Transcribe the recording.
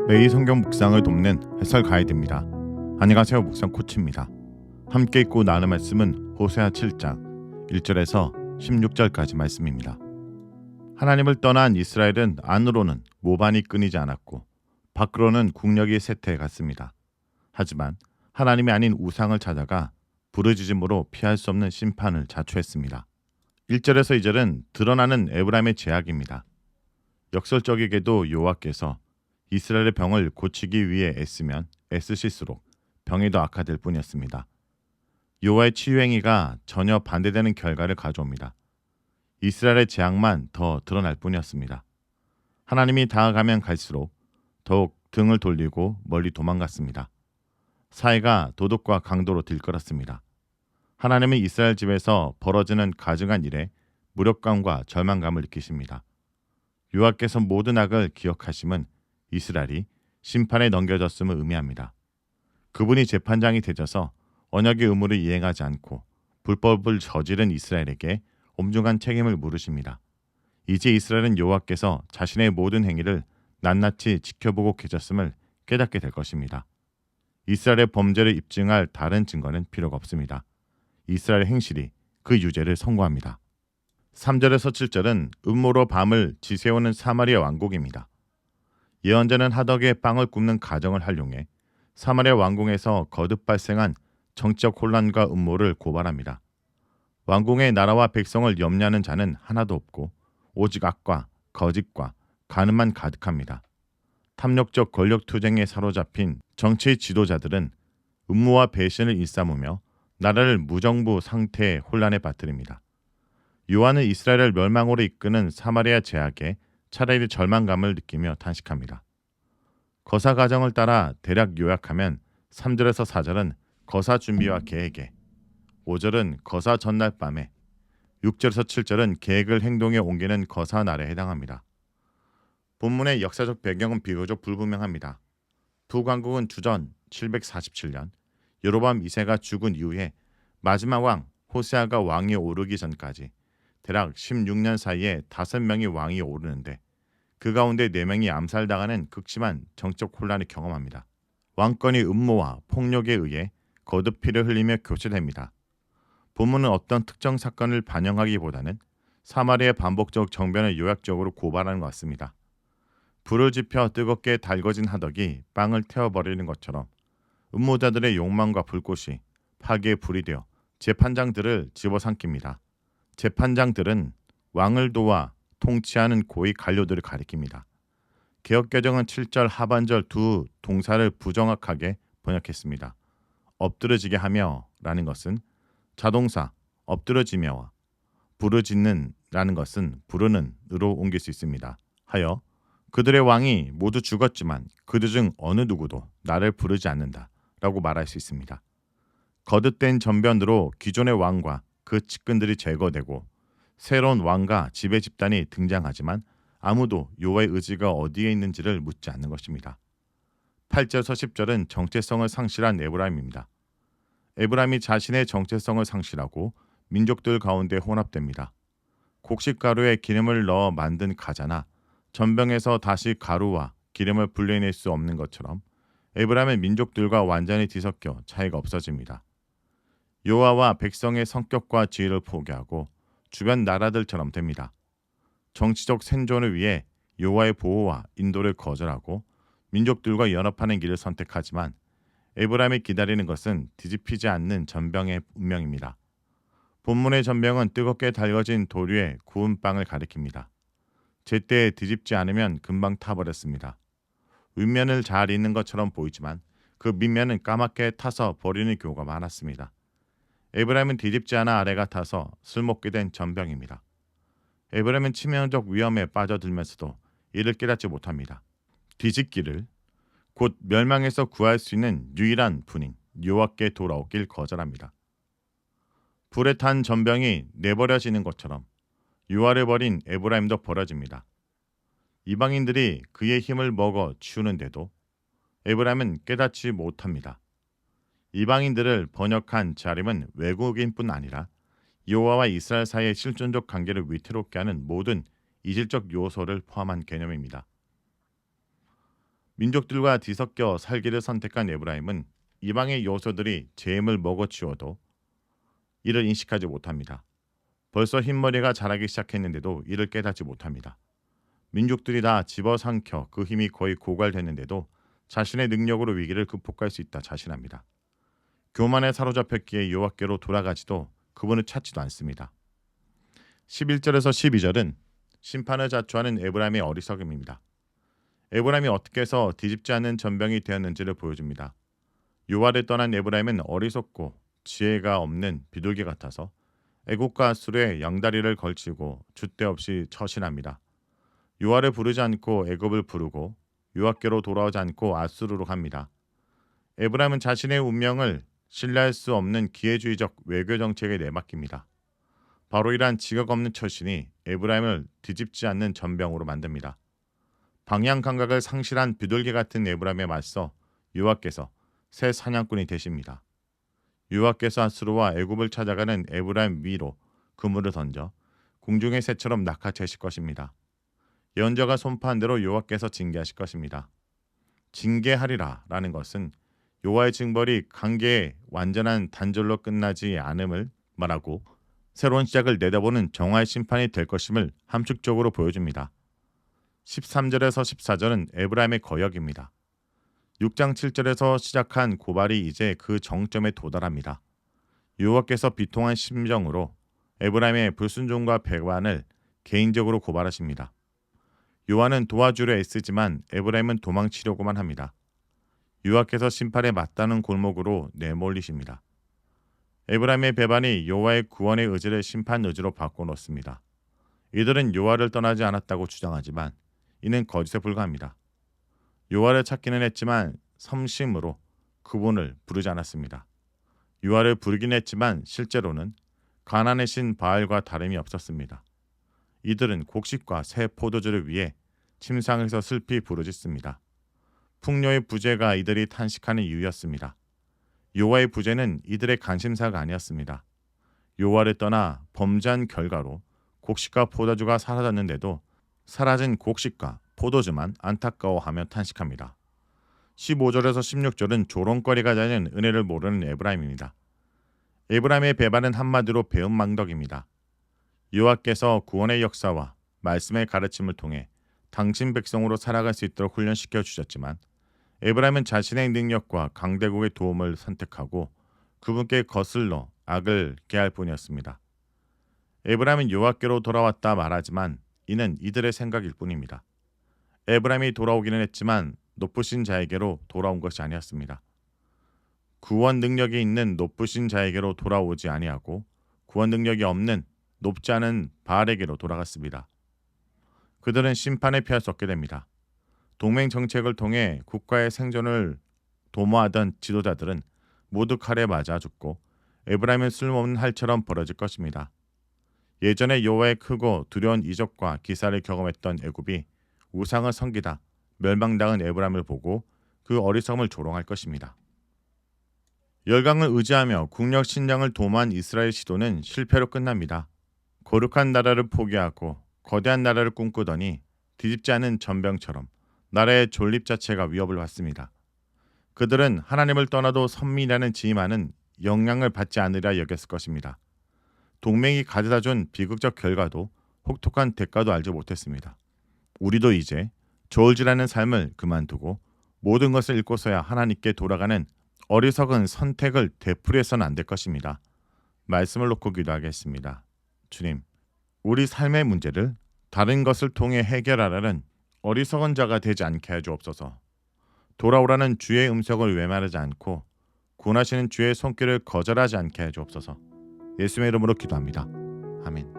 매일 성경 묵상을 돕는 해설 가이드입니다. 안녕하세요. 묵상 코치입니다. 함께 읽고 나눌 말씀은 호세아 7장 1절에서 16절까지 말씀입니다. 하나님을 떠난 이스라엘은 안으로는 모반이 끊이지 않았고 밖으로는 국력이 쇠퇴해 갔습니다. 하지만 하나님이 아닌 우상을 찾아가 부르짖음으로 피할 수 없는 심판을 자초했습니다. 1절에서 2절은 드러나는 에브라임의 죄악입니다. 역설적이게도 여호와께서 이스라엘의 병을 고치기 위해 애쓰면 애쓰실수록 병이 더 악화될 뿐이었습니다. 여호와의 치유 행위가 전혀 반대되는 결과를 가져옵니다. 이스라엘의 재앙만 더 드러날 뿐이었습니다. 하나님이 다가가면 갈수록 더욱 등을 돌리고 멀리 도망갔습니다. 사회가 도덕과 강도로 들끓었습니다. 하나님은 이스라엘 집에서 벌어지는 가증한 일에 무력감과 절망감을 느끼십니다. 여호와께서 모든 악을 기억하심은 이스라엘이 심판에 넘겨졌음을 의미합니다. 그분이 재판장이 되셔서 언약의 의무를 이행하지 않고 불법을 저지른 이스라엘에게 엄중한 책임을 물으십니다. 이제 이스라엘은 여호와께서 자신의 모든 행위를 낱낱이 지켜보고 계셨음을 깨닫게 될 것입니다. 이스라엘의 범죄를 입증할 다른 증거는 필요가 없습니다. 이스라엘의 행실이 그 유죄를 선고합니다. 3절에서 7절은 음모로 밤을 지새우는 사마리아 왕국입니다. 예언자는 하덕에 빵을 굽는 가정을 활용해 사마리아 왕궁에서 거듭 발생한 정치적 혼란과 음모를 고발합니다. 왕궁의 나라와 백성을 염려하는 자는 하나도 없고 오직 악과 거짓과 간음만 가득합니다. 탐욕적 권력 투쟁에 사로잡힌 정치 지도자들은 음모와 배신을 일삼으며 나라를 무정부 상태의 혼란에 빠뜨립니다. 요한은 이스라엘을 멸망으로 이끄는 사마리아 제약에 차라리 절망감을 느끼며 탄식합니다. 거사 과정을 따라 대략 요약하면 3절에서 4절은 거사 준비와 계획에, 5절은 거사 전날 밤에, 6절에서 7절은 계획을 행동에 옮기는 거사 날에 해당합니다. 본문의 역사적 배경은 비교적 불분명합니다. 두 왕국은 주전 747년 여로보암 2세가 죽은 이후에 마지막 왕 호세아가 왕위에 오르기 전까지 대략 16년 사이에 5명이 왕위에 오르는데 그 가운데 4명이 암살당하는 극심한 정적 혼란을 경험합니다. 왕권이 음모와 폭력에 의해 거듭 피를 흘리며 교체됩니다. 본문은 어떤 특정 사건을 반영하기보다는 사마리아의 반복적 정변을 요약적으로 고발하는 것 같습니다. 불을 지펴 뜨겁게 달궈진 하덕이 빵을 태워버리는 것처럼 음모자들의 욕망과 불꽃이 파괴의 불이 되어 재판장들을 집어삼킵니다. 재판장들은 왕을 도와 통치하는 고위 관료들을 가리킵니다. 개역개정은 7절 하반절 두 동사를 부정확하게 번역했습니다. 엎드러지게 하며 라는 것은 자동사 엎드러지며와 부르짖는 라는 것은 부르는 으로 옮길 수 있습니다. 하여 그들의 왕이 모두 죽었지만 그들 중 어느 누구도 나를 부르지 않는다 라고 말할 수 있습니다. 거듭된 전변으로 기존의 왕과 그 측근들이 제거되고 새로운 왕과 지배 집단이 등장하지만 아무도 여호와의 의지가 어디에 있는지를 묻지 않는 것입니다. 8절에서 10절은 정체성을 상실한 에브라임입니다. 에브라임이 자신의 정체성을 상실하고 민족들 가운데 혼합됩니다. 곡식가루에 기름을 넣어 만든 과자나 전병에서 다시 가루와 기름을 분리해낼 수 없는 것처럼 에브라임은 민족들과 완전히 뒤섞여 차이가 없어집니다. 여호와와 백성의 성격과 지혜를 포기하고 주변 나라들처럼 됩니다. 정치적 생존을 위해 여호와의 보호와 인도를 거절하고 민족들과 연합하는 길을 선택하지만 에브라임이 기다리는 것은 뒤집히지 않는 전병의 운명입니다. 본문의 전병은 뜨겁게 달궈진 돌 위에 구운 빵을 가리킵니다. 제때 뒤집지 않으면 금방 타버렸습니다. 윗면을 잘 익는 것처럼 보이지만 그 밑면은 까맣게 타서 버리는 경우가 많았습니다. 에브라임은 뒤집지 않아 아래가 타서 술먹게 된 전병입니다. 에브라임은 치명적 위험에 빠져들면서도 이를 깨닫지 못합니다. 뒤집기를 곧 멸망에서 구할 수 있는 유일한 분인 여호와께 돌아오길 거절합니다. 불에 탄 전병이 내버려지는 것처럼 여호와를 버린 에브라임도 버려집니다. 이방인들이 그의 힘을 먹어 치우는데도 에브라임은 깨닫지 못합니다. 이방인들을 번역한 자림은 외국인뿐 아니라 여호와와 이스라엘 사이의 실존적 관계를 위태롭게 하는 모든 이질적 요소를 포함한 개념입니다. 민족들과 뒤섞여 살기를 선택한 에브라임은 이방의 요소들이 재임을 먹어치워도 이를 인식하지 못합니다. 벌써 흰머리가 자라기 시작했는데도 이를 깨닫지 못합니다. 민족들이 다 집어삼켜 그 힘이 거의 고갈됐는데도 자신의 능력으로 위기를 극복할 수 있다 자신합니다. 교만에 사로잡혔기에 여호와께로 돌아가지도 그분을 찾지도 않습니다. 11절에서 12절은 심판을 자초하는 에브라임의 어리석음입니다. 에브라임이 어떻게 해서 뒤집지 않는 전병이 되었는지를 보여줍니다. 여호와를 떠난 에브라임은 어리석고 지혜가 없는 비둘기 같아서 애국과 아수르의 양다리를 걸치고 줏대 없이 처신합니다. 여호와를 부르지 않고 애굽을 부르고 여호와께로 돌아오지 않고 아수르로 갑니다. 에브라임은 자신의 운명을 신뢰할 수 없는 기회주의적 외교 정책에 내맡깁니다. 바로 이러한 지각 없는 처신이 에브라임을 뒤집지 않는 전병으로 만듭니다. 방향 감각을 상실한 비둘기 같은 에브라임에 맞서 여호와께서 새 사냥꾼이 되십니다. 여호와께서 아수르와 애굽을 찾아가는 에브라임 위로 그물을 던져 공중의 새처럼 낚아채실 것입니다. 예언자가 선포한 대로 여호와께서 징계하실 것입니다. 징계하리라 라는 것은 여호와의 징벌이 관계의 완전한 단절로 끝나지 않음을 말하고 새로운 시작을 내다보는 정화의 심판이 될 것임을 함축적으로 보여줍니다. 13절에서 14절은 에브라임의 거역입니다. 6장 7절에서 시작한 고발이 이제 그 정점에 도달합니다. 여호와께서 비통한 심정으로 에브라임의 불순종과 배반을 개인적으로 고발하십니다. 여호와는 도와주려 애쓰지만 에브라임은 도망치려고만 합니다. 여호와께서 심판에 맞다는 골목으로 내몰리십니다. 에브라임의 배반이 여호와의 구원의 의지를 심판 의지로 바꿔놓습니다. 이들은 여호와를 떠나지 않았다고 주장하지만 이는 거짓에 불과합니다. 여호와를 찾기는 했지만 섬심으로 그분을 부르지 않았습니다. 여호와를 부르긴 했지만 실제로는 가나안의 신 바알과 다름이 없었습니다. 이들은 곡식과 새 포도주를 위해 침상에서 슬피 부르짖습니다. 풍요의 부재가 이들이 탄식하는 이유였습니다. 여호와의 부재는 이들의 관심사가 아니었습니다. 여호와를 떠나 범죄한 결과로 곡식과 포도주가 사라졌는데도 사라진 곡식과 포도주만 안타까워하며 탄식합니다. 15절에서 16절은 조롱거리가 되는 은혜를 모르는 에브라임입니다. 에브라임의 배반은 한마디로 배은망덕입니다. 여호와께서 구원의 역사와 말씀의 가르침을 통해 당신 백성으로 살아갈 수 있도록 훈련시켜 주셨지만 에브라임은 자신의 능력과 강대국의 도움을 선택하고 그분께 거슬러 악을 깨할 뿐이었습니다. 에브라임은 여호와께로 돌아왔다 말하지만 이는 이들의 생각일 뿐입니다. 에브라임이 돌아오기는 했지만 높으신 자에게로 돌아온 것이 아니었습니다. 구원 능력이 있는 높으신 자에게로 돌아오지 아니하고 구원 능력이 없는 높지 않은 바알에게로 돌아갔습니다. 그들은 심판에 피할 수 없게 됩니다. 동맹 정책을 통해 국가의 생존을 도모하던 지도자들은 모두 칼에 맞아 죽고 에브라임은 쓸모없는 할처럼 벌어질 것입니다. 예전에 여호와의 크고 두려운 이적과 기사를 경험했던 애굽이 우상을 섬기다 멸망당한 에브라임을 보고 그 어리석음을 조롱할 것입니다. 열강을 의지하며 국력 신장을 도모한 이스라엘 시도는 실패로 끝납니다. 거룩한 나라를 포기하고 거대한 나라를 꿈꾸더니 뒤집지 않은 전병처럼 나라의 존립 자체가 위협을 받습니다. 그들은 하나님을 떠나도 선민이라는 지임하는 영향을 받지 않으려 여겼을 것입니다. 동맹이 가져다준 비극적 결과도 혹독한 대가도 알지 못했습니다. 우리도 이제 저울질하는 삶을 그만두고 모든 것을 잃고서야 하나님께 돌아가는 어리석은 선택을 되풀이해서는 안 될 것입니다. 말씀을 놓고 기도하겠습니다. 주님, 우리 삶의 문제를 다른 것을 통해 해결하라는 어리석은 자가 되지 않게 해 주옵소서. 돌아오라는 주의 음성을 외면하지 않고 구원하시는 주의 손길을 거절하지 않게 해 주옵소서. 예수님의 이름으로 기도합니다. 아멘.